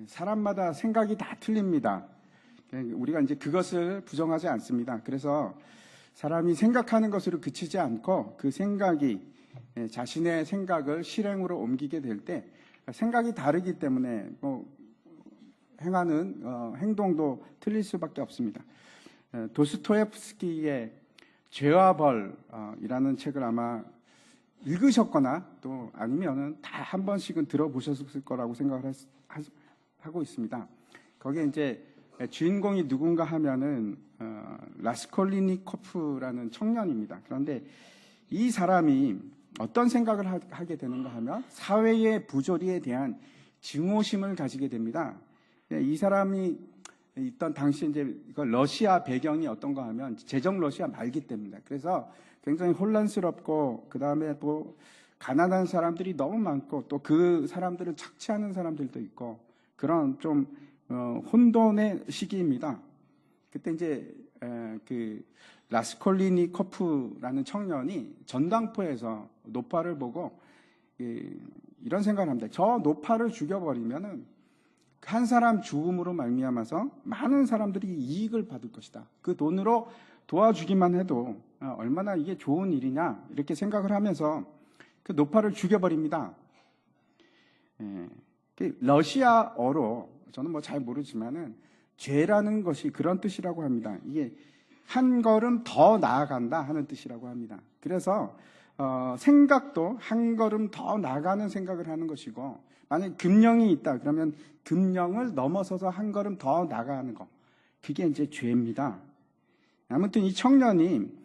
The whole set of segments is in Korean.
사람마다 생각이 다 틀립니다. 우리가 이제 그것을 부정하지 않습니다. 그래서 사람이 생각하는 것으로 그치지 않고 그 생각이 자신의 생각을 실행으로 옮기게 될 때 생각이 다르기 때문에 행하는 행동도 틀릴 수밖에 없습니다. 도스토옙스키의 죄와 벌이라는 책을 아마 읽으셨거나 또 아니면은 다 한 번씩은 들어보셨을 거라고 생각을 하고 있습니다. 거기에 이제 주인공이 누군가 하면은 라스콜리니코프라는 청년입니다. 그런데 이 사람이 어떤 생각을 하게 되는가 하면 사회의 부조리에 대한 증오심을 가지게 됩니다. 이 사람이 있던 당시 이제 러시아 배경이 어떤가 하면 제정 러시아 말기 때입니다. 그래서 굉장히 혼란스럽고 그 다음에 또 가난한 사람들이 너무 많고 또 그 사람들을 착취하는 사람들도 있고 그런 좀 혼돈의 시기입니다. 그때 이제 그 라스콜리니코프라는 청년이 전당포에서 노파를 보고 이런 생각을 합니다. 저 노파를 죽여버리면은 한 사람 죽음으로 말미암아서 많은 사람들이 이익을 받을 것이다. 그 돈으로 도와주기만 해도 얼마나 이게 좋은 일이냐 이렇게 생각을 하면서 그 노파를 죽여버립니다. 러시아어로 저는 뭐 잘 모르지만은 죄라는 것이 그런 뜻이라고 합니다. 이게 한 걸음 더 나아간다 하는 뜻이라고 합니다. 그래서 생각도 한 걸음 더 나아가는 생각을 하는 것이고 만약에 금령이 있다 그러면 금령을 넘어서서 한 걸음 더 나아가는 것 그게 이제 죄입니다. 아무튼 이 청년이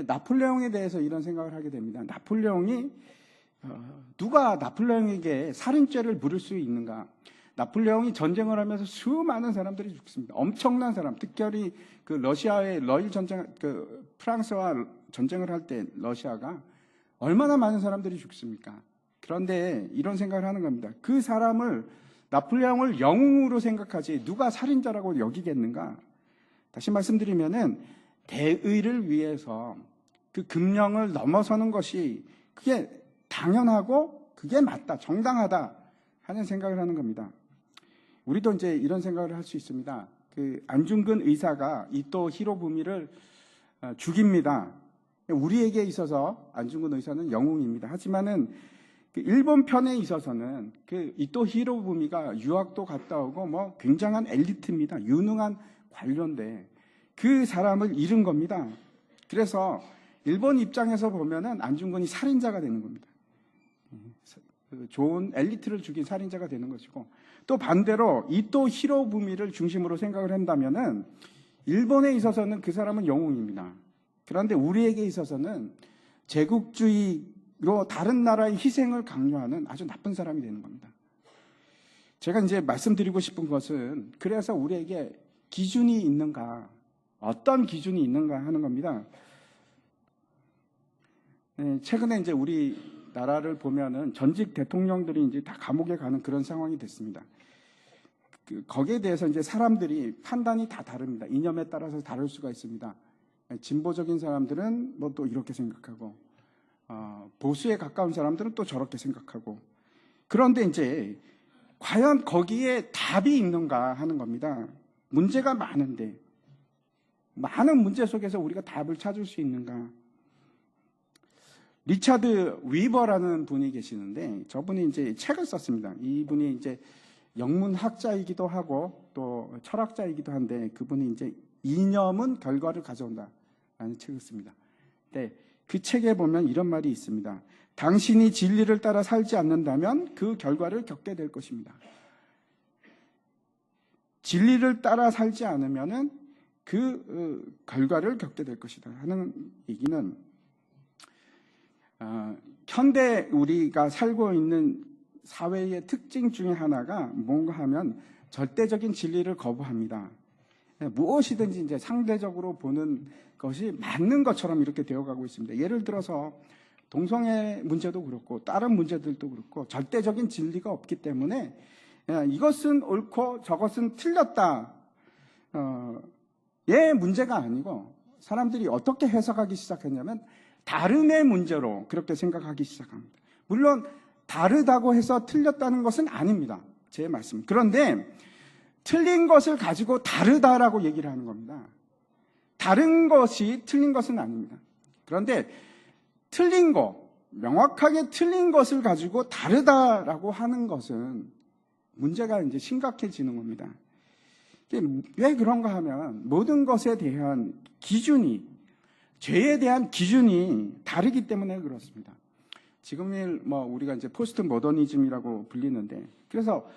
나폴레옹에 대해서 이런 생각을 하게 됩니다. 나폴레옹이 누가 나폴레옹에게 살인죄를 물을 수 있는가? 나폴레옹이 전쟁을 하면서 수많은 사람들이 죽습니다. 엄청난 사람, 특별히 그 러시아의 러일 전쟁, 그 프랑스와 전쟁을 할 때 러시아가 얼마나 많은 사람들이 죽습니까? 그런데 이런 생각을 하는 겁니다. 그 사람을 나폴레옹을 영웅으로 생각하지 누가 살인자라고 여기겠는가? 다시 말씀드리면은 대의를 위해서 그 금령을 넘어서는 것이 그게 당연하고 그게 맞다, 정당하다 하는 생각을 하는 겁니다. 우리도 이제 이런 생각을 할 수 있습니다. 그 안중근 의사가 이토 히로부미를 죽입니다. 우리에게 있어서 안중근 의사는 영웅입니다. 하지만은 그 일본 편에 있어서는 그 이토 히로부미가 유학도 갔다 오고 뭐 굉장한 엘리트입니다. 유능한 관료인데 그 사람을 잃은 겁니다. 그래서 일본 입장에서 보면은 안중근이 살인자가 되는 겁니다. 좋은 엘리트를 죽인 살인자가 되는 것이고 또 반대로 이토 히로부미를 중심으로 생각을 한다면은 일본에 있어서는 그 사람은 영웅입니다. 그런데 우리에게 있어서는 제국주의로 다른 나라의 희생을 강요하는 아주 나쁜 사람이 되는 겁니다. 제가 이제 말씀드리고 싶은 것은 그래서 우리에게 기준이 있는가, 어떤 기준이 있는가 하는 겁니다. 최근에 이제 우리 나라를 보면은 전직 대통령들이 이제 다 감옥에 가는 그런 상황이 됐습니다. 거기에 대해서 이제 사람들이 판단이 다 다릅니다. 이념에 따라서 다를 수가 있습니다. 진보적인 사람들은 뭐 또 이렇게 생각하고, 보수에 가까운 사람들은 또 저렇게 생각하고. 그런데 이제 과연 거기에 답이 있는가 하는 겁니다. 문제가 많은데, 많은 문제 속에서 우리가 답을 찾을 수 있는가? 리차드 위버라는 분이 계시는데 저분이 이제 책을 썼습니다. 이분이 이제 영문학자이기도 하고 또 철학자이기도 한데 그분이 이제 이념은 결과를 가져온다라는 책을 씁니다. 근데 그 책에 보면 이런 말이 있습니다. 당신이 진리를 따라 살지 않는다면 그 결과를 겪게 될 것입니다. 진리를 따라 살지 않으면은 그 결과를 겪게 될 것이다 하는 얘기는 현대 우리가 살고 있는 사회의 특징 중에 하나가 뭔가 하면 절대적인 진리를 거부합니다. 무엇이든지 이제 상대적으로 보는 것이 맞는 것처럼 이렇게 되어가고 있습니다. 예를 들어서 동성애 문제도 그렇고 다른 문제들도 그렇고 절대적인 진리가 없기 때문에 이것은 옳고 저것은 틀렸다. 예, 문제가 아니고 사람들이 어떻게 해석하기 시작했냐면 다름의 문제로 그렇게 생각하기 시작합니다. 물론 다르다고 해서 틀렸다는 것은 아닙니다. 제 말씀. 그런데 틀린 것을 가지고 다르다라고 얘기를 하는 겁니다. 다른 것이 틀린 것은 아닙니다. 그런데 틀린 거, 명확하게 틀린 것을 가지고 다르다라고 하는 것은 문제가 이제 심각해지는 겁니다. 왜 그런가 하면 모든 것에 대한 기준이, 죄에 대한 기준이 다르기 때문에 그렇습니다. 지금은 우리가 이제 포스트 모더니즘이라고 불리는데, 그래서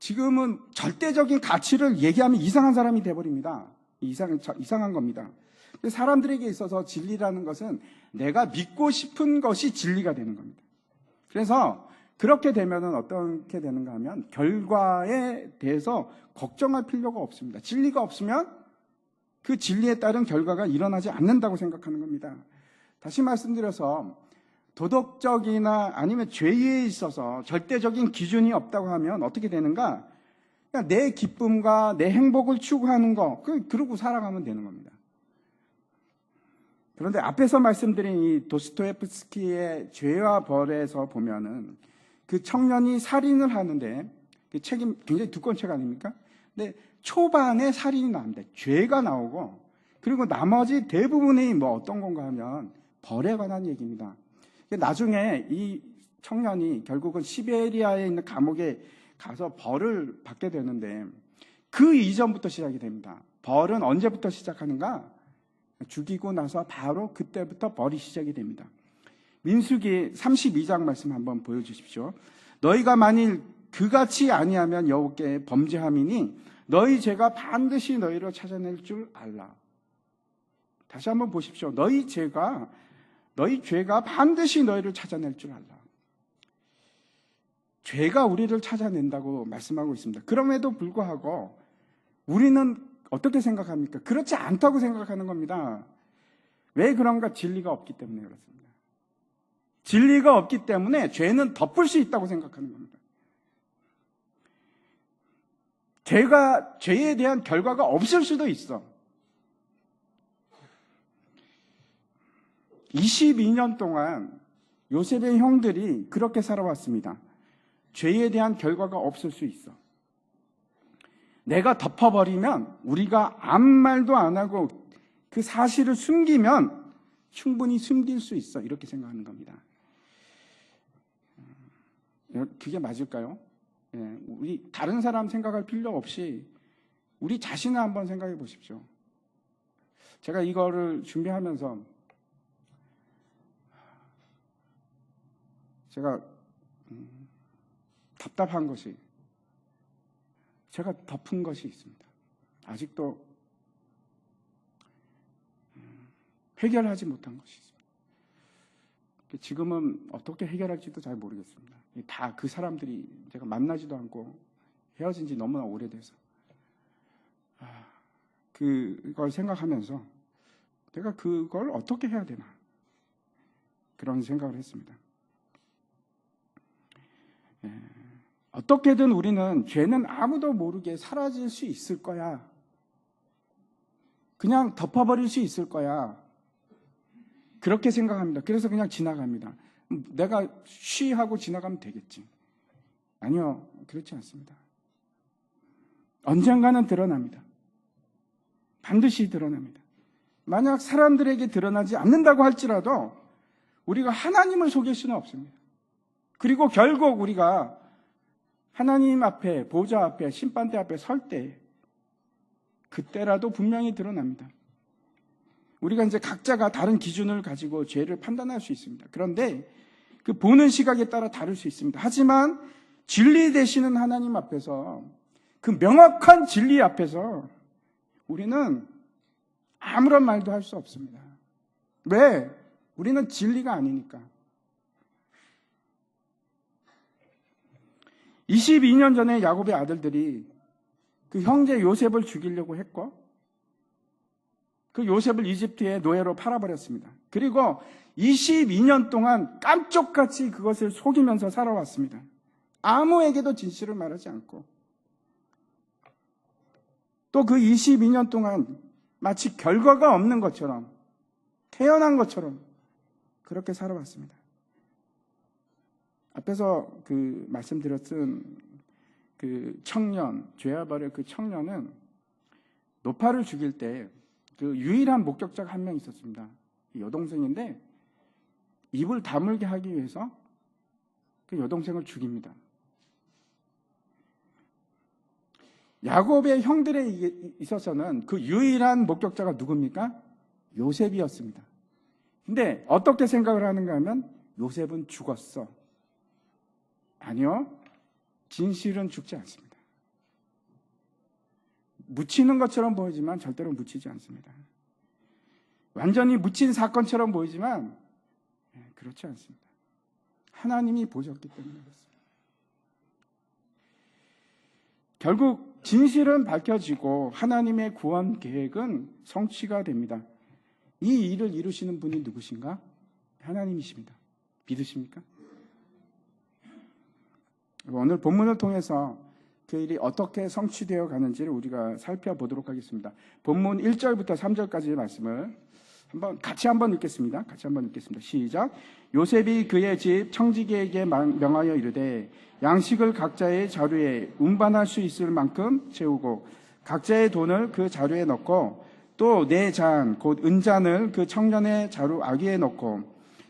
지금은 절대적인 가치를 얘기하면 이상한 사람이 돼버립니다. 이상한 겁니다. 사람들에게 있어서 진리라는 것은 내가 믿고 싶은 것이 진리가 되는 겁니다. 그래서 그렇게 되면은 어떻게 되는가 하면 결과에 대해서 걱정할 필요가 없습니다. 진리가 없으면 그 진리에 따른 결과가 일어나지 않는다고 생각하는 겁니다. 다시 말씀드려서 도덕적이나 아니면 죄에 있어서 절대적인 기준이 없다고 하면 어떻게 되는가? 그냥 내 기쁨과 내 행복을 추구하는 거, 그러고 살아가면 되는 겁니다. 그런데 앞에서 말씀드린 이 도스토옙스키의 죄와 벌에서 보면은 그 청년이 살인을 하는데, 그 책이 굉장히 두꺼운 책 아닙니까? 근데 초반에 살인이 나옵니다. 죄가 나오고, 그리고 나머지 대부분이 어떤 건가 하면 벌에 관한 얘기입니다. 나중에 이 청년이 결국은 시베리아에 있는 감옥에 가서 벌을 받게 되는데, 그 이전부터 시작이 됩니다. 벌은 언제부터 시작하는가? 죽이고 나서 바로 그때부터 벌이 시작이 됩니다. 민수기 32장 말씀 한번 보여주십시오. 너희가 만일 그같이 아니하면 여호와께 범죄함이니 너희 죄가 반드시 너희를 찾아낼 줄 알라. 다시 한번 보십시오. 너희 죄가 반드시 너희를 찾아낼 줄 알라. 죄가 우리를 찾아낸다고 말씀하고 있습니다. 그럼에도 불구하고 우리는 어떻게 생각합니까? 그렇지 않다고 생각하는 겁니다. 왜 그런가? 진리가 없기 때문에 그렇습니다. 진리가 없기 때문에 죄는 덮을 수 있다고 생각하는 겁니다. 죄에 대한 결과가 없을 수도 있어. 22년 동안 요셉의 형들이 그렇게 살아왔습니다. 죄에 대한 결과가 없을 수 있어. 내가 덮어버리면, 우리가 아무 말도 안 하고 그 사실을 숨기면 충분히 숨길 수 있어. 이렇게 생각하는 겁니다. 그게 맞을까요? 우리 다른 사람 생각할 필요 없이 우리 자신을 한번 생각해 보십시오. 제가 이거를 준비하면서 제가 답답한 것이, 제가 덮은 것이 있습니다. 아직도 해결하지 못한 것이 있습니다. 지금은 어떻게 해결할지도 잘 모르겠습니다. 다 그 사람들이 제가 만나지도 않고 헤어진 지 너무나 오래돼서 그걸 생각하면서 내가 그걸 어떻게 해야 되나, 그런 생각을 했습니다. 어떻게든 우리는 죄는 아무도 모르게 사라질 수 있을 거야. 그냥 덮어버릴 수 있을 거야. 그렇게 생각합니다. 그래서 그냥 지나갑니다. 내가 쉬하고 지나가면 되겠지. 아니요, 그렇지 않습니다. 언젠가는 드러납니다. 반드시 드러납니다. 만약 사람들에게 드러나지 않는다고 할지라도 우리가 하나님을 속일 수는 없습니다. 그리고 결국 우리가 하나님 앞에, 보좌 앞에, 심판대 앞에 설 때 그때라도 분명히 드러납니다. 우리가 이제 각자가 다른 기준을 가지고 죄를 판단할 수 있습니다. 그런데 그 보는 시각에 따라 다를 수 있습니다. 하지만 진리 되시는 하나님 앞에서, 그 명확한 진리 앞에서 우리는 아무런 말도 할 수 없습니다. 왜? 우리는 진리가 아니니까. 22년 전에 야곱의 아들들이 그 형제 요셉을 죽이려고 했고, 그 요셉을 이집트의 노예로 팔아버렸습니다. 그리고 22년 동안 깜쪽같이 그것을 속이면서 살아왔습니다. 아무에게도 진실을 말하지 않고, 또 그 22년 동안 마치 결과가 없는 것처럼, 태어난 것처럼 그렇게 살아왔습니다. 앞에서 그 말씀드렸던 그 청년, 죄와 벌의 그 청년은 노파를 죽일 때 그 유일한 목격자가 한 명 있었습니다. 여동생인데 입을 다물게 하기 위해서 그 여동생을 죽입니다. 야곱의 형들에 있어서는 그 유일한 목격자가 누굽니까? 요셉이었습니다. 근데 어떻게 생각을 하는가 하면 요셉은 죽었어. 아니요. 진실은 죽지 않습니다. 묻히는 것처럼 보이지만 절대로 묻히지 않습니다. 완전히 묻힌 사건처럼 보이지만 그렇지 않습니다. 하나님이 보셨기 때문에 그렇습니다. 결국 진실은 밝혀지고 하나님의 구원 계획은 성취가 됩니다. 이 일을 이루시는 분이 누구신가? 하나님이십니다. 믿으십니까? 오늘 본문을 통해서 그 일이 어떻게 성취되어 가는지를 우리가 살펴보도록 하겠습니다. 본문 1절부터 3절까지의 말씀을 같이 한번 읽겠습니다. 시작. 요셉이 그의 집 청지기에게 명하여 이르되 양식을 각자의 자루에 운반할 수 있을 만큼 채우고 각자의 돈을 그 자루에 넣고 또 네 잔 곧 은잔을 그 청년의 자루 아귀에 넣고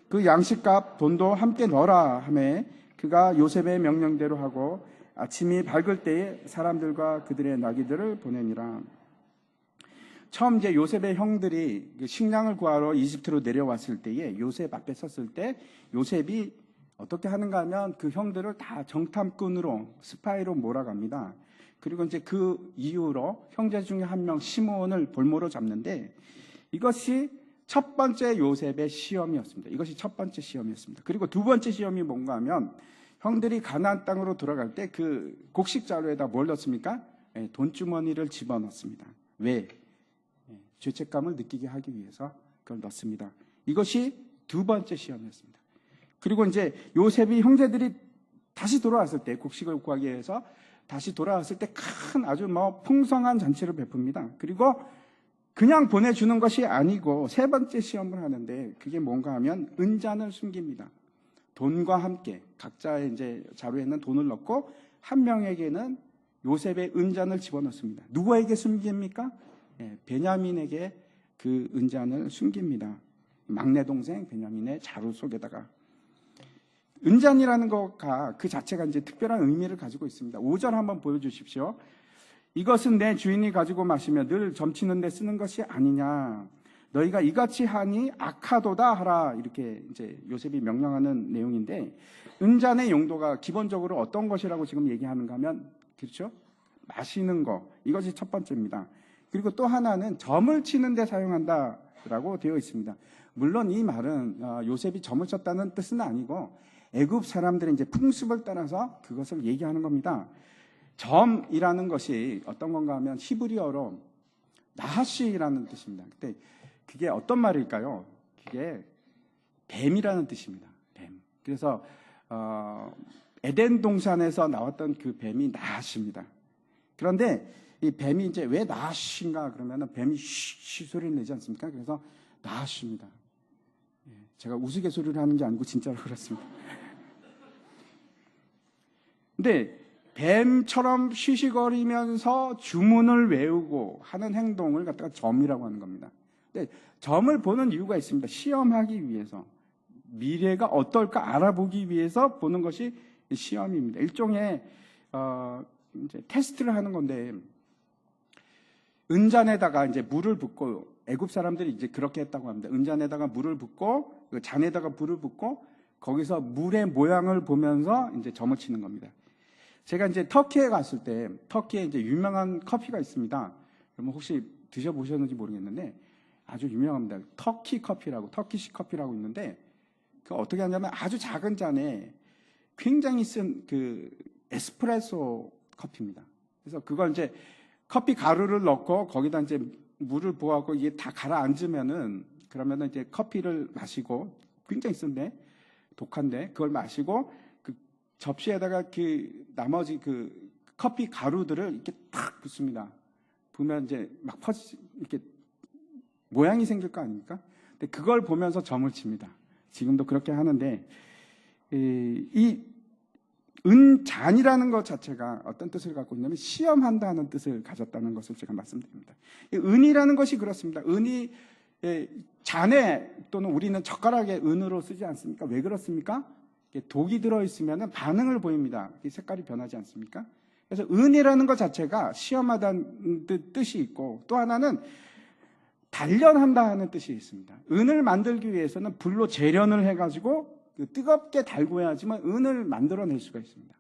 그 양식값 돈도 함께 넣어라 하매 그가 요셉의 명령대로 하고 아침이 밝을 때에 사람들과 그들의 나귀들을 보내니라. 처음 이제 요셉의 형들이 식량을 구하러 이집트로 내려왔을 때에 요셉 앞에 섰을 때 요셉이 어떻게 하는가 하면 그 형들을 다 정탐꾼으로 스파이로 몰아갑니다. 그리고 이제 그 이후로 형제 중에 한 명 시므온을 볼모로 잡는데 이것이 첫 번째 요셉의 시험이었습니다. 그리고 두 번째 시험이 뭔가 하면 형들이 가나안 땅으로 들어갈 때 그 곡식 자루에다 뭘 넣습니까? 돈주머니를 집어넣습니다. 왜? 죄책감을 느끼게 하기 위해서 그걸 넣습니다. 이것이 두 번째 시험이었습니다. 그리고 이제 요셉이 형제들이 다시 돌아왔을 때 곡식을 구하기 위해서 다시 돌아왔을 때 큰 아주 풍성한 잔치를 베풉니다. 그리고 그냥 보내주는 것이 아니고 세 번째 시험을 하는데 그게 뭔가 하면 은잔을 숨깁니다. 돈과 함께 각자의 이제 자루에는 돈을 넣고 한 명에게는 요셉의 은잔을 집어넣습니다. 누구에게 숨깁니까? 베냐민에게 그 은잔을 숨깁니다. 막내 동생 베냐민의 자루 속에다가. 은잔이라는 것과 그 자체가 이제 특별한 의미를 가지고 있습니다. 5절 한번 보여주십시오. 이것은 내 주인이 가지고 마시며 늘 점치는 데 쓰는 것이 아니냐. 너희가 이같이 하니 악하도다 하라. 이렇게 이제 요셉이 명령하는 내용인데 은잔의 용도가 기본적으로 어떤 것이라고 지금 얘기하는가 하면 그렇죠? 마시는 거. 이것이 첫 번째입니다. 그리고 또 하나는 점을 치는 데 사용한다라고 되어 있습니다. 물론 이 말은 요셉이 점을 쳤다는 뜻은 아니고 애굽 사람들의 이제 풍습을 따라서 그것을 얘기하는 겁니다. 점이라는 것이 어떤 건가 하면 히브리어로 나하시라는 뜻입니다. 근데 그게 어떤 말일까요? 그게 뱀이라는 뜻입니다. 뱀. 그래서 에덴 동산에서 나왔던 그 뱀이 나하시입니다. 그런데 이 뱀이 이제 왜 나하시인가 그러면은 뱀이 쉬 소리를 내지 않습니까? 그래서 나하시입니다. 제가 우스갯소리를 하는 게 아니고 진짜로 그렇습니다. 근데 뱀처럼 쉬쉬거리면서 주문을 외우고 하는 행동을 갖다가 점이라고 하는 겁니다. 근데 점을 보는 이유가 있습니다. 시험하기 위해서. 미래가 어떨까 알아보기 위해서 보는 것이 시험입니다. 일종의 이제 테스트를 하는 건데 은잔에다가 이제 물을 붓고 애굽 사람들이 이제 그렇게 했다고 합니다. 은잔에다가 물을 붓고 그 잔에다가 물을 붓고 거기서 물의 모양을 보면서 이제 점을 치는 겁니다. 제가 이제 터키에 갔을 때 터키에 이제 유명한 커피가 있습니다. 여러분 혹시 드셔보셨는지 모르겠는데 아주 유명합니다. 터키 커피라고 터키시 커피라고 있는데 그 어떻게 하냐면 아주 작은 잔에 굉장히 쓴 그 에스프레소 커피입니다. 그래서 그걸 이제 커피 가루를 넣고 거기다 이제 물을 부어갖고 이게 다 가라앉으면은 그러면은 이제 커피를 마시고 굉장히 쓴데 독한데 그걸 마시고 그 접시에다가 그 나머지 그 커피 가루들을 이렇게 탁 붓습니다. 부으면 이제 막 이렇게 모양이 생길 거 아닙니까? 근데 그걸 보면서 점을 칩니다. 지금도 그렇게 하는데 이 은잔이라는 것 자체가 어떤 뜻을 갖고 있냐면 시험한다는 뜻을 가졌다는 것을 제가 말씀드립니다. 은이라는 것이 그렇습니다. 은이 잔에 또는 우리는 젓가락에 은으로 쓰지 않습니까? 왜 그렇습니까? 독이 들어있으면 반응을 보입니다. 색깔이 변하지 않습니까? 그래서 은이라는 것 자체가 시험하다는 뜻이 있고, 또 하나는 단련한다 하는 뜻이 있습니다. 은을 만들기 위해서는 불로 재련을 해가지고 뜨겁게 달궈야지만 은을 만들어낼 수가 있습니다.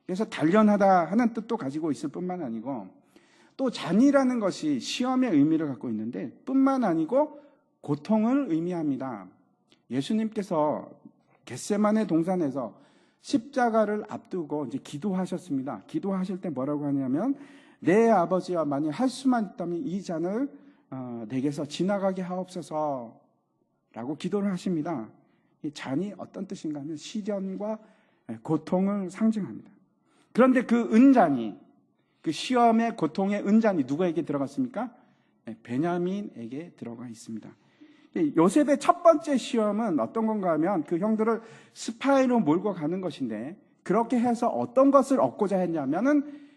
그래서 단련하다 하는 뜻도 가지고 있을 뿐만 아니고, 또 잔이라는 것이 시험의 의미를 갖고 있는데 뿐만 아니고 고통을 의미합니다. 예수님께서 겟세마네 동산에서 십자가를 앞두고 이제 기도하셨습니다. 기도하실 때 뭐라고 하냐면, 내 아버지와 만약 할 수만 있다면 이 잔을 내게서 지나가게 하옵소서 라고 기도를 하십니다. 이 잔이 어떤 뜻인가 하면 시련과 고통을 상징합니다. 그런데 그 은잔이, 그 시험의 고통의 은잔이 누구에게 들어갔습니까? 베냐민에게 들어가 있습니다. 요셉의 첫 번째 시험은 어떤 건가 하면 그 형들을 스파이로 몰고 가는 것인데, 그렇게 해서 어떤 것을 얻고자 했냐면은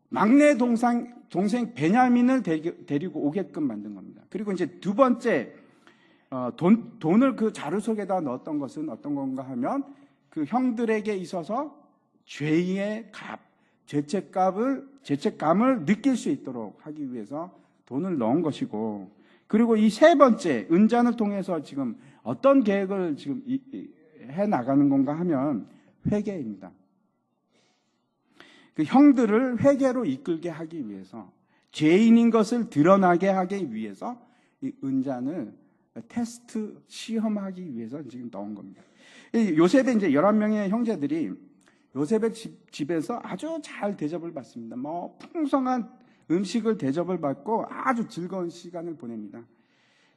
막내 동생 베냐민을 데리고 오게끔 만든 겁니다. 그리고 이제 두 번째 돈을 그 자루 속에다 넣었던 것은 어떤 건가 하면 그 형들에게 있어서 죄의 값, 죄책감을 느낄 수 있도록 하기 위해서 돈을 넣은 것이고, 그리고 이 세 번째 은잔을 통해서 지금 어떤 계획을 지금 해 나가는 건가 하면 회개입니다. 그 형들을 회개로 이끌게 하기 위해서, 죄인인 것을 드러나게 하기 위해서 이 은잔을 테스트 시험하기 위해서 지금 넣은 겁니다. 요셉의 이제 11명의 형제들이 요셉의 집에서 아주 잘 대접을 받습니다. 풍성한 음식을 대접을 받고 아주 즐거운 시간을 보냅니다.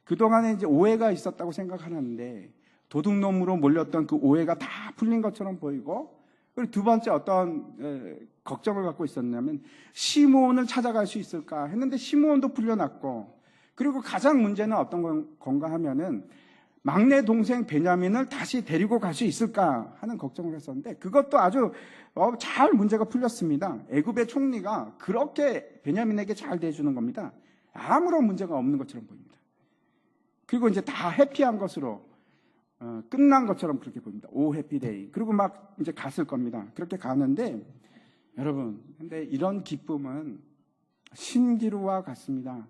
그동안에 이제 오해가 있었다고 생각하는데 도둑놈으로 몰렸던 그 오해가 다 풀린 것처럼 보이고, 그리고 두 번째 어떤 걱정을 갖고 있었냐면 시므온을 찾아갈 수 있을까 했는데 시므온도 풀려났고, 그리고 가장 문제는 어떤 건가 하면은 막내 동생 베냐민을 다시 데리고 갈 수 있을까 하는 걱정을 했었는데 그것도 아주 잘 문제가 풀렸습니다. 애굽의 총리가 그렇게 베냐민에게 잘 대해주는 겁니다. 아무런 문제가 없는 것처럼 보입니다. 그리고 이제 다 해피한 것으로 끝난 것처럼 그렇게 보입니다. 오 해피데이. 그리고 막 이제 갔을 겁니다. 그렇게 가는데 여러분, 근데 이런 기쁨은 신기루와 같습니다.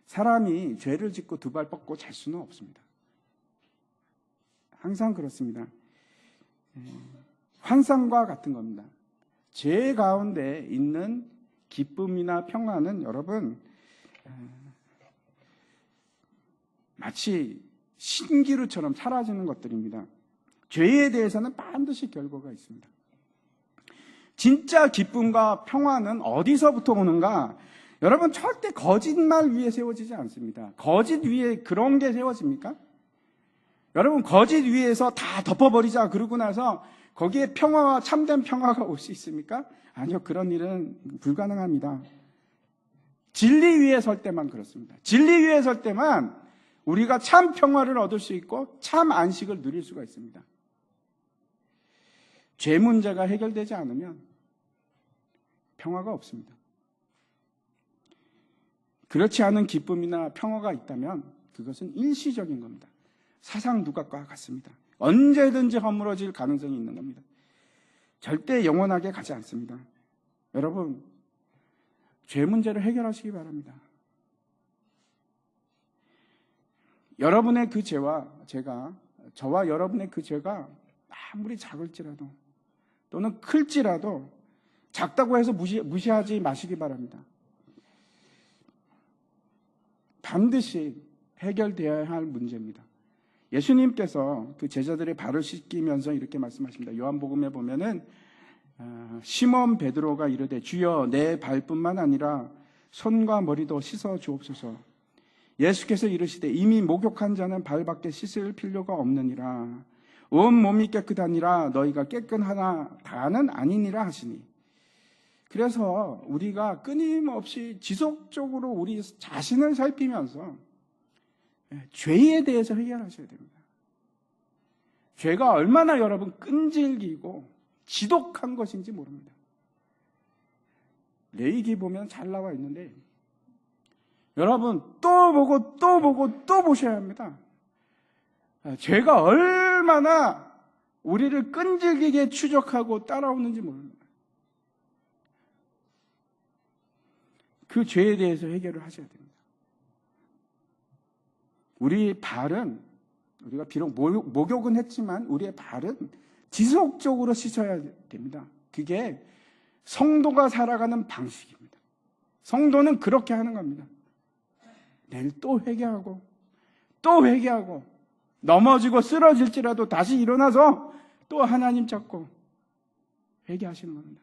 사람이 죄를 짓고 두 발 뻗고 잘 수는 없습니다. 항상 그렇습니다. 환상과 같은 겁니다. 죄 가운데 있는 기쁨이나 평안은 여러분 마치 신기루처럼 사라지는 것들입니다. 죄에 대해서는 반드시 결과가 있습니다. 진짜 기쁨과 평안은 어디서부터 오는가? 여러분, 절대 거짓말 위에 세워지지 않습니다. 거짓 위에 그런 게 세워집니까? 여러분, 거짓 위에서 다 덮어버리자 그러고 나서 거기에 평화와 참된 평화가 올 수 있습니까? 아니요, 그런 일은 불가능합니다. 진리 위에 설 때만 그렇습니다. 진리 위에 설 때만 우리가 참 평화를 얻을 수 있고 참 안식을 누릴 수가 있습니다. 죄 문제가 해결되지 않으면 평화가 없습니다. 그렇지 않은 기쁨이나 평화가 있다면 그것은 일시적인 겁니다. 사상 누각과 같습니다. 언제든지 허물어질 가능성이 있는 겁니다. 절대 영원하게 가지 않습니다. 여러분, 죄 문제를 해결하시기 바랍니다. 여러분의 그 죄와 저와 여러분의 그 죄가 아무리 작을지라도 또는 클지라도 작다고 해서 무시하지 마시기 바랍니다. 반드시 해결되어야 할 문제입니다. 예수님께서 그 제자들의 발을 씻기면서 이렇게 말씀하십니다. 요한복음에 보면은 시몬 베드로가 이르되 주여 내 발뿐만 아니라 손과 머리도 씻어 주옵소서. 예수께서 이르시되 이미 목욕한 자는 발밖에 씻을 필요가 없느니라. 온 몸이 깨끗하니라 너희가 깨끗하나 다는 아니니라 하시니. 그래서 우리가 끊임없이 지속적으로 우리 자신을 살피면서 죄에 대해서 해결하셔야 됩니다. 죄가 얼마나 여러분 끈질기고 지독한 것인지 모릅니다. 레위기 보면 잘 나와 있는데 여러분 또 보고 또 보고 또 보셔야 합니다. 죄가 얼마나 우리를 끈질기게 추적하고 따라오는지 모릅니다. 그 죄에 대해서 해결을 하셔야 됩니다. 우리 발은 우리가 비록 목욕은 했지만 우리의 발은 지속적으로 씻어야 됩니다. 그게 성도가 살아가는 방식입니다. 성도는 그렇게 하는 겁니다. 내일 또 회개하고 또 회개하고 넘어지고 쓰러질지라도 다시 일어나서 또 하나님 찾고 회개하시는 겁니다.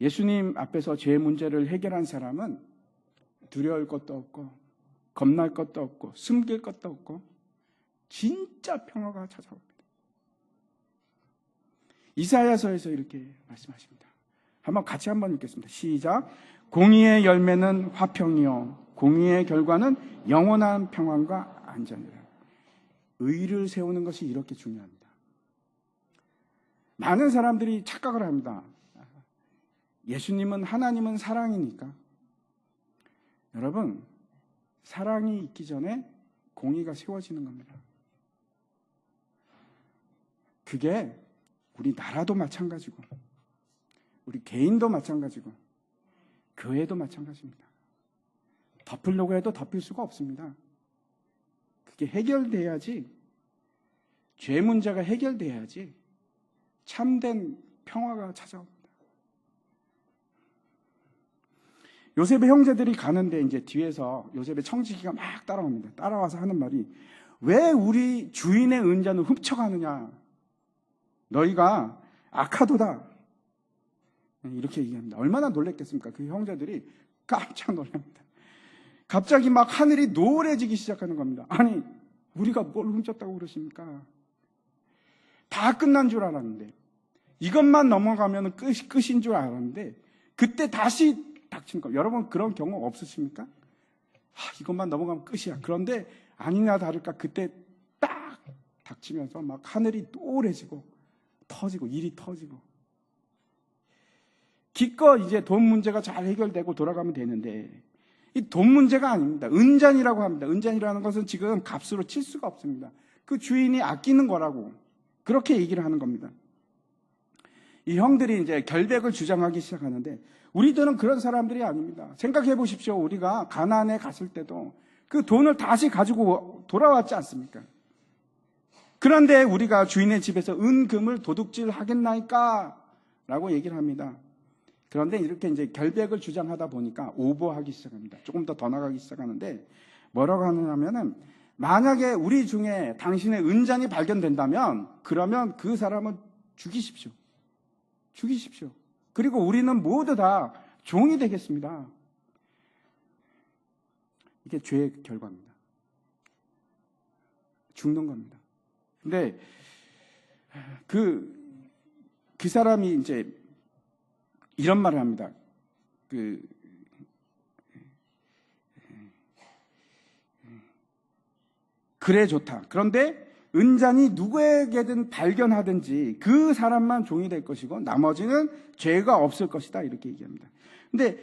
예수님 앞에서 죄 문제를 해결한 사람은 두려울 것도 없고 겁날 것도 없고 숨길 것도 없고 진짜 평화가 찾아옵니다. 이사야서에서 이렇게 말씀하십니다. 같이 한번 읽겠습니다. 시작. 공의의 열매는 화평이요 공의의 결과는 영원한 평안과 안전이라. 의를 세우는 것이 이렇게 중요합니다. 많은 사람들이 착각을 합니다. 예수님은 하나님은 사랑이니까. 여러분, 사랑이 있기 전에 공의가 세워지는 겁니다. 그게 우리 나라도 마찬가지고 우리 개인도 마찬가지고 교회도 마찬가지입니다. 덮으려고 해도 덮일 수가 없습니다. 그게 해결돼야지, 죄 문제가 해결돼야지 참된 평화가 찾아옵니다. 요셉의 형제들이 가는데 이제 뒤에서 요셉의 청지기가 막 따라옵니다. 따라와서 하는 말이, 왜 우리 주인의 은잔을 훔쳐가느냐? 너희가 악하도다. 이렇게 얘기합니다. 얼마나 놀랬겠습니까? 그 형제들이 깜짝 놀랍니다. 갑자기 막 하늘이 노래지기 시작하는 겁니다. 아니, 우리가 뭘 훔쳤다고 그러십니까? 다 끝난 줄 알았는데, 이것만 넘어가면 끝인 줄 알았는데, 그때 다시 닥친 거. 여러분 그런 경험 없으십니까? 이것만 넘어가면 끝이야. 그런데 아니나 다를까 그때 딱 닥치면서 막 하늘이 노래지고 터지고 일이 터지고, 기껏 이제 돈 문제가 잘 해결되고 돌아가면 되는데 이 돈 문제가 아닙니다. 은잔이라고 합니다. 은잔이라는 것은 지금 값으로 칠 수가 없습니다. 그 주인이 아끼는 거라고 그렇게 얘기를 하는 겁니다. 이 형들이 이제 결백을 주장하기 시작하는데, 우리들은 그런 사람들이 아닙니다. 생각해 보십시오. 우리가 가나안에 갔을 때도 그 돈을 다시 가지고 돌아왔지 않습니까? 그런데 우리가 주인의 집에서 은금을 도둑질 하겠나이까? 라고 얘기를 합니다. 그런데 이렇게 이제 결백을 주장하다 보니까 오버하기 시작합니다. 조금 더 나가기 시작하는데, 뭐라고 하느냐면은, 만약에 우리 중에 당신의 은잔이 발견된다면 그러면 그 사람은 죽이십시오. 죽이십시오. 그리고 우리는 모두 다 종이 되겠습니다. 이게 죄의 결과입니다. 죽는 겁니다. 근데 그 사람이 이제 이런 말을 합니다. 그래 좋다. 그런데 은잔이 누구에게든 발견하든지 그 사람만 종이 될 것이고 나머지는 죄가 없을 것이다. 이렇게 얘기합니다. 근데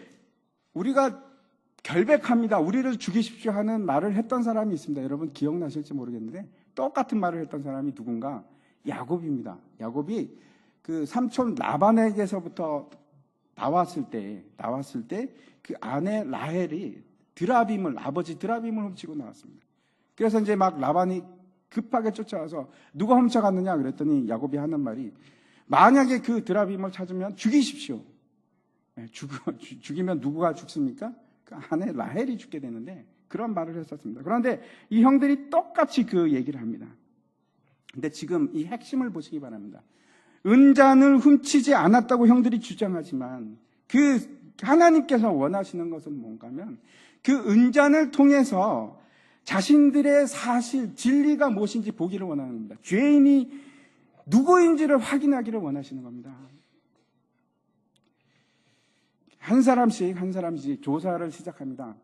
우리가 결백합니다. 우리를 죽이십시오 하는 말을 했던 사람이 있습니다. 여러분 기억나실지 모르겠는데 똑같은 말을 했던 사람이 누군가? 야곱입니다. 야곱이 그 삼촌 라반에게서부터 나왔을 때 그 아내 라헬이 아버지 드라빔을 훔치고 나왔습니다. 그래서 이제 막 라반이 급하게 쫓아와서 누가 훔쳐갔느냐 그랬더니 야곱이 하는 말이, 만약에 그 드라빔을 찾으면 죽이십시오. 죽이면 누구가 죽습니까? 그 아내 라헬이 죽게 되는데, 그런 말을 했었습니다. 그런데 이 형들이 똑같이 그 얘기를 합니다. 근데 지금 이 핵심을 보시기 바랍니다. 은잔을 훔치지 않았다고 형들이 주장하지만 그 하나님께서 원하시는 것은 뭔가 하면, 그 은잔을 통해서 자신들의 사실, 진리가 무엇인지 보기를 원하는 겁니다. 죄인이 누구인지를 확인하기를 원하시는 겁니다. 한 사람씩 조사를 시작합니다.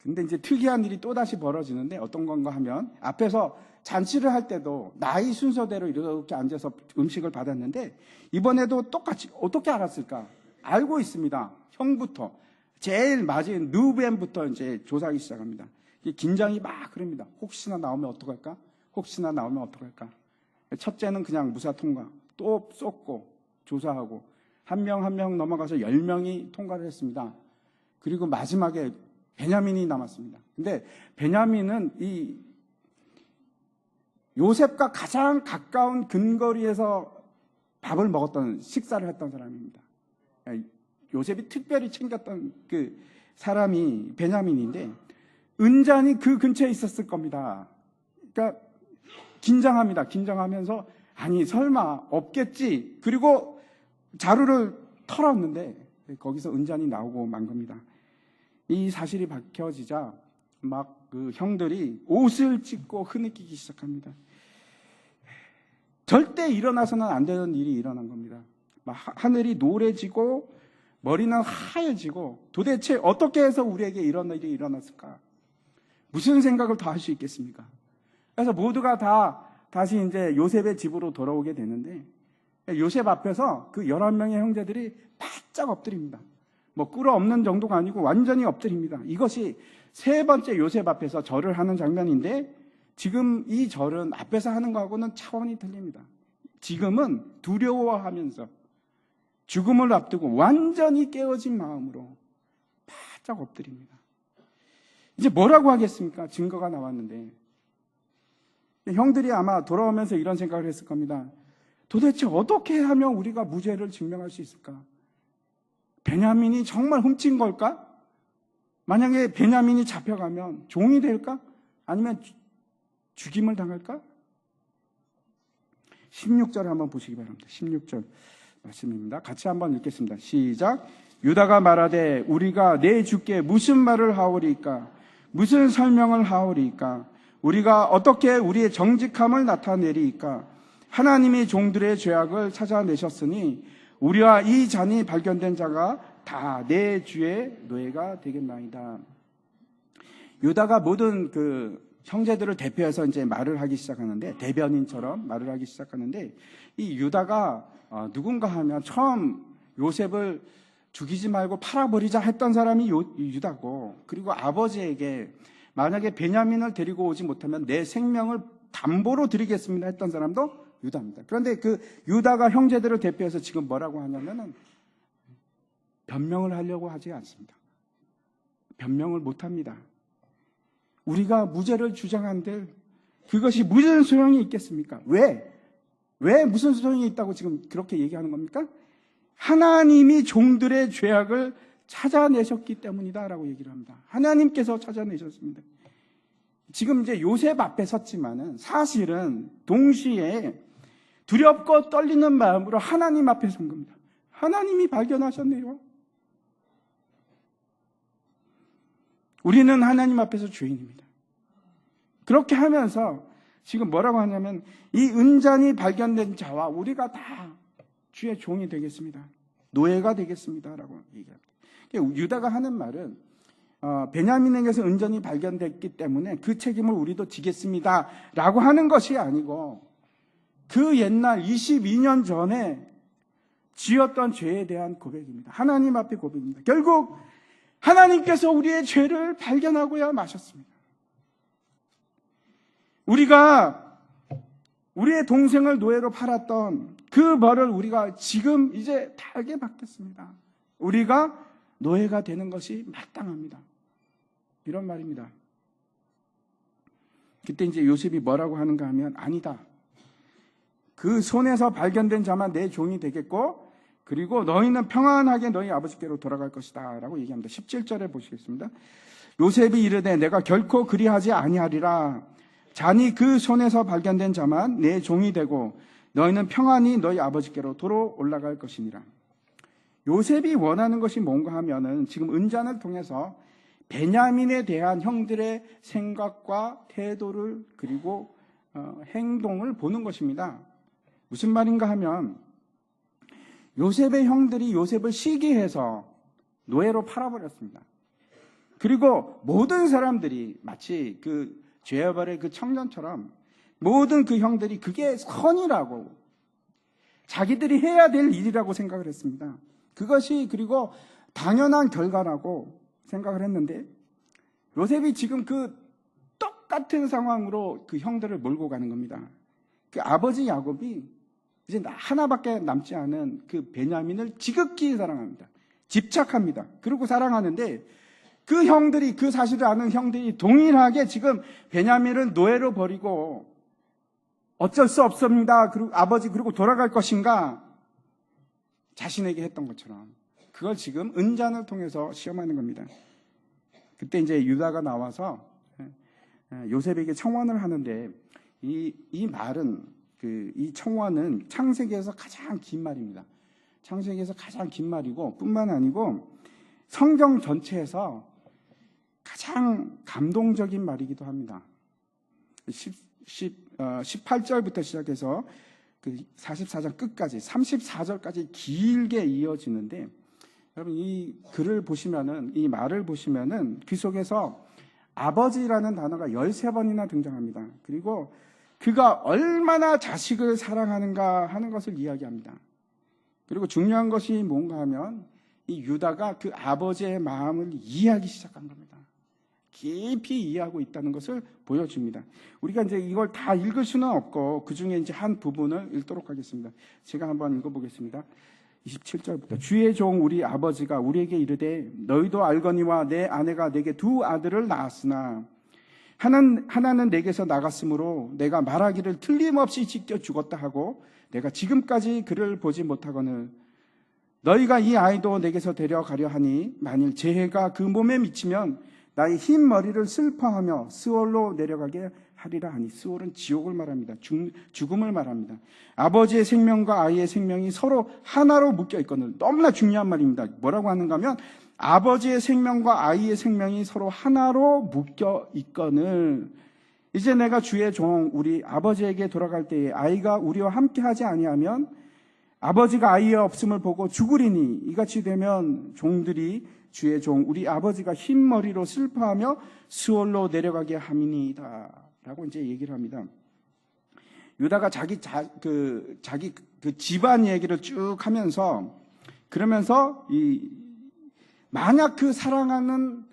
근데 이제 특이한 일이 또다시 벌어지는데, 어떤 건가 하면, 앞에서 잔치를 할 때도 나이 순서대로 이렇게 앉아서 음식을 받았는데 이번에도 똑같이 어떻게 알았을까? 알고 있습니다. 형부터 제일 맞은 누벤부터 이제 조사하기 시작합니다. 긴장이 막 흐릅니다. 혹시나 나오면 어떡할까? 혹시나 나오면 어떡할까? 첫째는 그냥 무사 통과. 또 쏟고 조사하고 한 명 한 명 넘어가서 10명이 통과를 했습니다. 그리고 마지막에 베냐민이 남았습니다. 근데 베냐민은 이 요셉과 가장 가까운 근거리에서 밥을 먹었던 식사를 했던 사람입니다. 요셉이 특별히 챙겼던 그 사람이 베냐민인데 은잔이 그 근처에 있었을 겁니다. 그러니까 긴장합니다. 긴장하면서 아니 설마 없겠지. 그리고 자루를 털었는데 거기서 은잔이 나오고 만 겁니다. 이 사실이 밝혀지자 막 그 형들이 옷을 찢고 흐느끼기 시작합니다. 절대 일어나서는 안 되는 일이 일어난 겁니다. 막 하늘이 노래지고 머리는 하얘지고 도대체 어떻게 해서 우리에게 이런 일이 일어났을까? 무슨 생각을 더 할 수 있겠습니까? 그래서 모두가 다시 이제 요셉의 집으로 돌아오게 되는데 요셉 앞에서 그 11명의 형제들이 바짝 엎드립니다. 뭐 꿇어 엎는 정도가 아니고 완전히 엎드립니다. 이것이 세 번째 요셉 앞에서 절을 하는 장면인데 지금 이 절은 앞에서 하는 거하고는 차원이 틀립니다. 지금은 두려워하면서 죽음을 앞두고 완전히 깨어진 마음으로 바짝 엎드립니다. 이제 뭐라고 하겠습니까? 증거가 나왔는데. 형들이 아마 돌아오면서 이런 생각을 했을 겁니다. 도대체 어떻게 하면 우리가 무죄를 증명할 수 있을까? 베냐민이 정말 훔친 걸까? 만약에 베냐민이 잡혀가면 종이 될까? 아니면 죽임을 당할까? 16절을 한번 보시기 바랍니다. 16절 말씀입니다. 같이 한번 읽겠습니다. 시작. 유다가 말하되 우리가 내 주께 무슨 말을 하오리까? 무슨 설명을 하오리까? 우리가 어떻게 우리의 정직함을 나타내리까? 하나님이 종들의 죄악을 찾아내셨으니 우리와 이 잔이 발견된 자가 다 내 주의 노예가 되겠나이다. 유다가 모든 그 형제들을 대표해서 이제 말을 하기 시작하는데 대변인처럼 말을 하기 시작하는데 이 유다가 누군가 하면 처음 요셉을 죽이지 말고 팔아버리자 했던 사람이 유다고 그리고 아버지에게 만약에 베냐민을 데리고 오지 못하면 내 생명을 담보로 드리겠습니다 했던 사람도 유다입니다. 그런데 그 유다가 형제들을 대표해서 지금 뭐라고 하냐면은 변명을 하려고 하지 않습니다. 변명을 못합니다. 우리가 무죄를 주장한들 그것이 무슨 소용이 있겠습니까? 왜 무슨 소용이 있다고 지금 그렇게 얘기하는 겁니까? 하나님이 종들의 죄악을 찾아내셨기 때문이다라고 얘기를 합니다. 하나님께서 찾아내셨습니다. 지금 이제 요셉 앞에 섰지만은 사실은 동시에 두렵고 떨리는 마음으로 하나님 앞에 선 겁니다. 하나님이 발견하셨네요. 우리는 하나님 앞에서 죄인입니다. 그렇게 하면서 지금 뭐라고 하냐면 이 은잔이 발견된 자와 우리가 다 주의 종이 되겠습니다. 노예가 되겠습니다라고 얘기합니다. 유다가 하는 말은 베냐민에게서 은전이 발견됐기 때문에 그 책임을 우리도 지겠습니다라고 하는 것이 아니고 그 옛날 22년 전에 지었던 죄에 대한 고백입니다. 하나님 앞에 고백입니다. 결국 하나님께서 우리의 죄를 발견하고야 마셨습니다. 우리가 우리의 동생을 노예로 팔았던 그 벌을 우리가 지금 이제 달게 받겠습니다. 우리가 노예가 되는 것이 마땅합니다. 이런 말입니다. 그때 이제 요셉이 뭐라고 하는가 하면 아니다. 그 손에서 발견된 자만 내 종이 되겠고 그리고 너희는 평안하게 너희 아버지께로 돌아갈 것이다 라고 얘기합니다. 17절에 보시겠습니다. 요셉이 이르되 내가 결코 그리하지 아니하리라. 잔이 그 손에서 발견된 자만 내 종이 되고 너희는 평안히 너희 아버지께로 도로 올라갈 것이니라. 요셉이 원하는 것이 뭔가 하면은 지금 은잔을 통해서 베냐민에 대한 형들의 생각과 태도를 그리고 행동을 보는 것입니다. 무슨 말인가 하면 요셉의 형들이 요셉을 시기해서 노예로 팔아버렸습니다. 그리고 모든 사람들이 마치 그 죄와벌의 그 청년처럼 모든 그 형들이 그게 선이라고, 자기들이 해야 될 일이라고 생각을 했습니다. 그것이 그리고 당연한 결과라고 생각을 했는데, 요셉이 지금 그 똑같은 상황으로 그 형들을 몰고 가는 겁니다. 그 아버지 야곱이 이제 하나밖에 남지 않은 그 베냐민을 지극히 사랑합니다. 집착합니다. 그리고 사랑하는데, 그 형들이, 그 사실을 아는 형들이 동일하게 지금 베냐민을 노예로 버리고 어쩔 수 없습니다. 그리고 아버지, 그리고 돌아갈 것인가? 자신에게 했던 것처럼. 그걸 지금 은잔을 통해서 시험하는 겁니다. 그때 이제 유다가 나와서 요셉에게 청원을 하는데, 이 말은, 이 청원은 창세기에서 가장 긴 말입니다. 창세기에서 가장 긴 말이고, 뿐만 아니고 성경 전체에서 가장 감동적인 말이기도 합니다. 18절부터 시작해서 그 44장 끝까지 34절까지 길게 이어지는데, 여러분 이 글을 보시면은, 이 말을 보시면은 그 속에서 아버지라는 단어가 13번이나 등장합니다. 그리고 그가 얼마나 자식을 사랑하는가 하는 것을 이야기합니다. 그리고 중요한 것이 뭔가 하면 이 유다가 그 아버지의 마음을 이해하기 시작한 겁니다. 깊이 이해하고 있다는 것을 보여줍니다. 우리가 이제 이걸 다 읽을 수는 없고 그 중에 이제 한 부분을 읽도록 하겠습니다. 제가 한번 읽어보겠습니다. 27절부터 주의 종 우리 아버지가 우리에게 이르되 너희도 알거니와 내 아내가 내게 두 아들을 낳았으나 하나는 내게서 나갔으므로 내가 말하기를 틀림없이 찢겨 죽었다 하고 내가 지금까지 그를 보지 못하거늘 너희가 이 아이도 내게서 데려가려 하니 만일 재해가 그 몸에 미치면 나의 흰 머리를 슬퍼하며 스올로 내려가게 하리라 하니, 스올은 지옥을 말합니다. 죽음을 말합니다. 아버지의 생명과 아이의 생명이 서로 하나로 묶여 있거늘. 너무나 중요한 말입니다. 뭐라고 하는가 하면 아버지의 생명과 아이의 생명이 서로 하나로 묶여 있거늘 이제 내가 주의 종 우리 아버지에게 돌아갈 때에 아이가 우리와 함께하지 아니하면 아버지가 아이의 없음을 보고 죽으리니 이같이 되면 종들이 주의 종 우리 아버지가 흰 머리로 슬퍼하며 스올로 내려가게 함이니이다 라고 이제 얘기를 합니다. 유다가 자기 집안 얘기를 쭉 하면서 그러면서 만약 그 사랑하는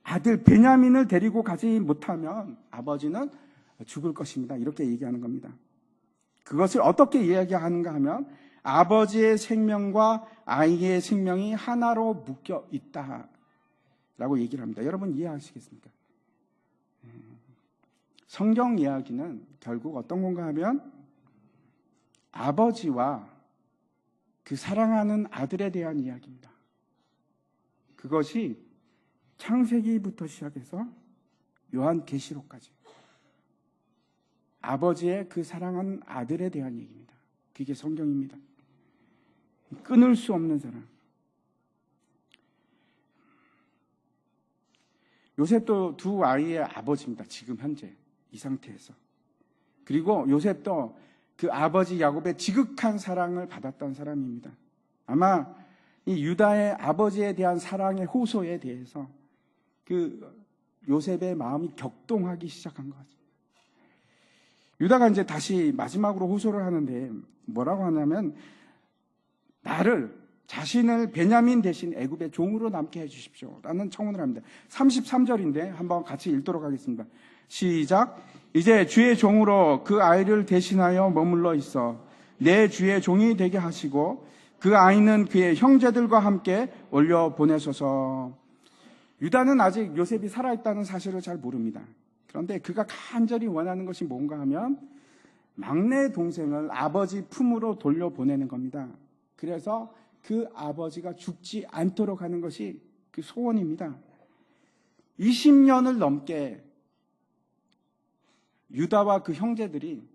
아들 베냐민을 데리고 가지 못하면 아버지는 죽을 것입니다. 이렇게 얘기하는 겁니다. 그것을 어떻게 이야기하는가 하면 아버지의 생명과 아이의 생명이 하나로 묶여 있다라고 얘기를 합니다. 여러분 이해하시겠습니까? 성경 이야기는 결국 어떤 건가 하면 아버지와 그 사랑하는 아들에 대한 이야기입니다. 그것이 창세기부터 시작해서 요한계시록까지 아버지의 그 사랑하는 아들에 대한 얘기입니다. 그게 성경입니다. 끊을 수 없는 사랑. 요셉도 두 아이의 아버지입니다. 지금 현재 이 상태에서. 그리고 요셉도 그 아버지 야곱의 지극한 사랑을 받았던 사람입니다. 아마 이 유다의 아버지에 대한 사랑의 호소에 대해서 그 요셉의 마음이 격동하기 시작한 거죠. 유다가 이제 다시 마지막으로 호소를 하는데 뭐라고 하냐면 자신을 베냐민 대신 애굽의 종으로 남게 해주십시오 라는 청원을 합니다. 33절인데 한번 같이 읽도록 하겠습니다. 시작. 이제 주의 종으로 그 아이를 대신하여 머물러 있어 내 주의 종이 되게 하시고 그 아이는 그의 형제들과 함께 올려 보내소서. 유다는 아직 요셉이 살아있다는 사실을 잘 모릅니다. 그런데 그가 간절히 원하는 것이 뭔가 하면 막내 동생을 아버지 품으로 돌려보내는 겁니다. 그래서 그 아버지가 죽지 않도록 하는 것이 그 소원입니다. 20년을 넘게 유다와 그 형제들이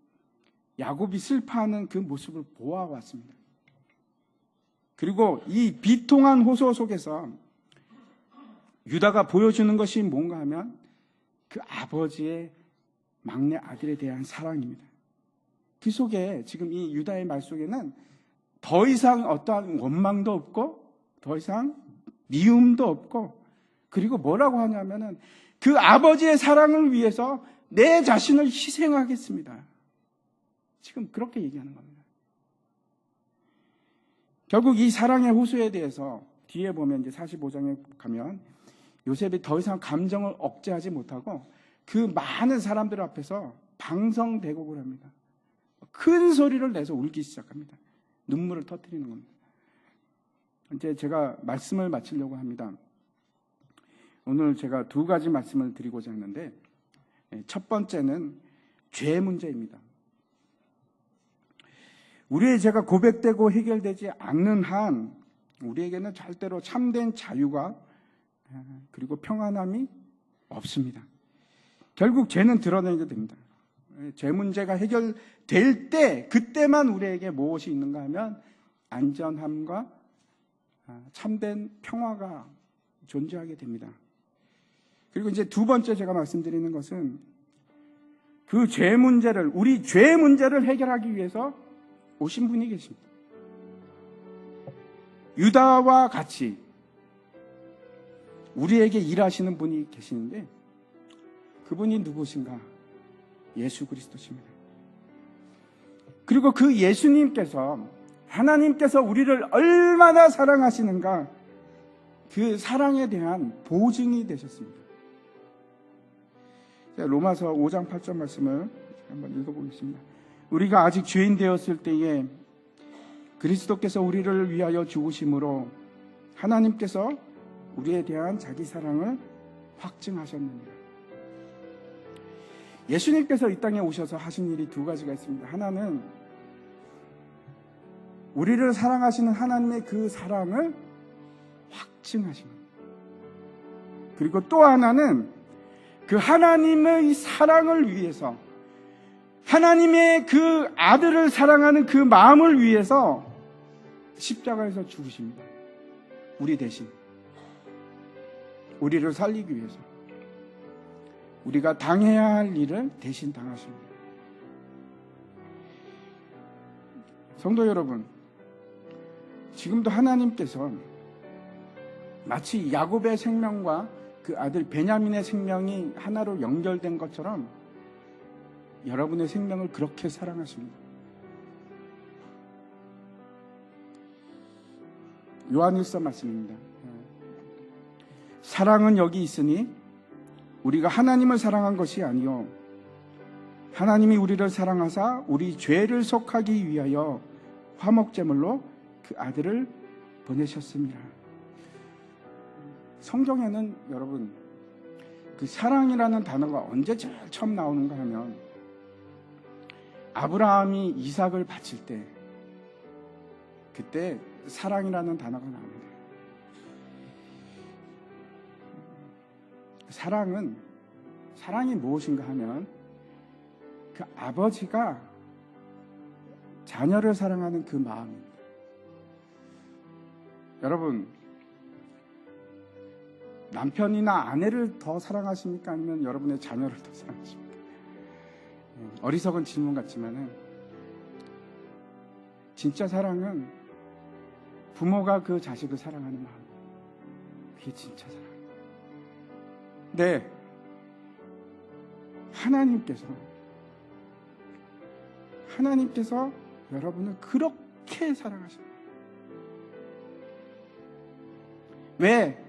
야곱이 슬퍼하는 그 모습을 보아왔습니다. 그리고 이 비통한 호소 속에서 유다가 보여주는 것이 뭔가 하면 그 아버지의 막내 아들에 대한 사랑입니다. 그 속에 지금 이 유다의 말 속에는 더 이상 어떠한 원망도 없고 더 이상 미움도 없고 그리고 뭐라고 하냐면은 그 아버지의 사랑을 위해서 내 자신을 희생하겠습니다. 지금 그렇게 얘기하는 겁니다. 결국 이 사랑의 호소에 대해서 뒤에 보면 이제 45장에 가면 요셉이 더 이상 감정을 억제하지 못하고 그 많은 사람들 앞에서 방성대곡을 합니다. 큰 소리를 내서 울기 시작합니다. 눈물을 터뜨리는 겁니다. 이제 제가 말씀을 마치려고 합니다. 오늘 제가 두 가지 말씀을 드리고자 하는데, 첫 번째는 죄 문제입니다. 우리의 죄가 고백되고 해결되지 않는 한 우리에게는 절대로 참된 자유가 그리고 평안함이 없습니다. 결국 죄는 드러내게 됩니다. 죄 문제가 해결될 때 그때만 우리에게 무엇이 있는가 하면 안전함과 참된 평화가 존재하게 됩니다. 그리고 이제 두 번째 제가 말씀드리는 것은 그 죄 문제를, 우리 죄 문제를 해결하기 위해서 오신 분이 계십니다. 유다와 같이 우리에게 일하시는 분이 계시는데 그분이 누구신가? 예수 그리스도십니다. 그리고 그 예수님께서, 하나님께서 우리를 얼마나 사랑하시는가, 그 사랑에 대한 보증이 되셨습니다. 로마서 5장 8절 말씀을 한번 읽어보겠습니다. 우리가 아직 죄인 되었을 때에 그리스도께서 우리를 위하여 죽으심으로 하나님께서 우리에 대한 자기 사랑을 확증하셨느니라. 예수님께서 이 땅에 오셔서 하신 일이 두 가지가 있습니다. 하나는 우리를 사랑하시는 하나님의 그 사랑을 확증하시는 겁니다. 그리고 또 하나는 그 하나님의 사랑을 위해서, 하나님의 그 아들을 사랑하는 그 마음을 위해서 십자가에서 죽으십니다. 우리 대신, 우리를 살리기 위해서, 우리가 당해야 할 일을 대신 당하십니다. 성도 여러분, 지금도 하나님께서 마치 야곱의 생명과 그 아들 베냐민의 생명이 하나로 연결된 것처럼 여러분의 생명을 그렇게 사랑하십니다. 요한일서 말씀입니다. 사랑은 여기 있으니 우리가 하나님을 사랑한 것이 아니요 하나님이 우리를 사랑하사 우리 죄를 속하기 위하여 화목제물로 그 아들을 보내셨습니다. 성경에는 여러분, 그 사랑이라는 단어가 언제 제일 처음 나오는가 하면 아브라함이 이삭을 바칠 때, 그때 사랑이라는 단어가 나옵니다. 사랑이 무엇인가 하면 그 아버지가 자녀를 사랑하는 그 마음입니다. 여러분, 남편이나 아내를 더 사랑하십니까? 아니면 여러분의 자녀를 더 사랑하십니까? 어리석은 질문 같지만은 진짜 사랑은 부모가 그 자식을 사랑하는 마음, 그게 진짜 사랑입니다. 네, 하나님께서 여러분을 그렇게 사랑하십니다. 왜?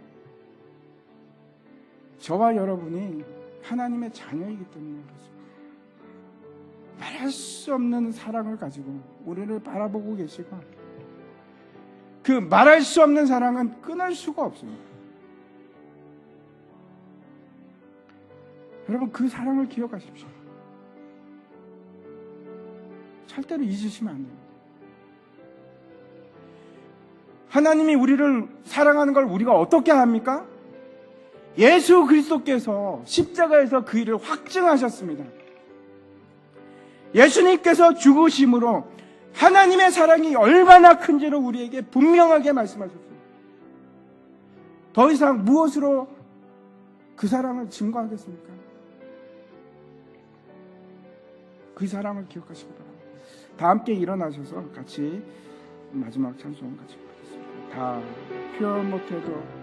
저와 여러분이 하나님의 자녀이기 때문에 그렇습니다. 말할 수 없는 사랑을 가지고 우리를 바라보고 계시고, 그 말할 수 없는 사랑은 끊을 수가 없습니다. 여러분, 그 사랑을 기억하십시오. 절대로 잊으시면 안 됩니다. 하나님이 우리를 사랑하는 걸 우리가 어떻게 합니까? 예수 그리스도께서 십자가에서 그 일을 확증하셨습니다. 예수님께서 죽으심으로 하나님의 사랑이 얼마나 큰지를 우리에게 분명하게 말씀하셨습니다. 더 이상 무엇으로 그 사랑을 증거하겠습니까? 그 사랑을 기억하시기 바랍니다. 다 함께 일어나셔서 같이 마지막 찬송 같이 부르겠습니다. 다 표현 못해도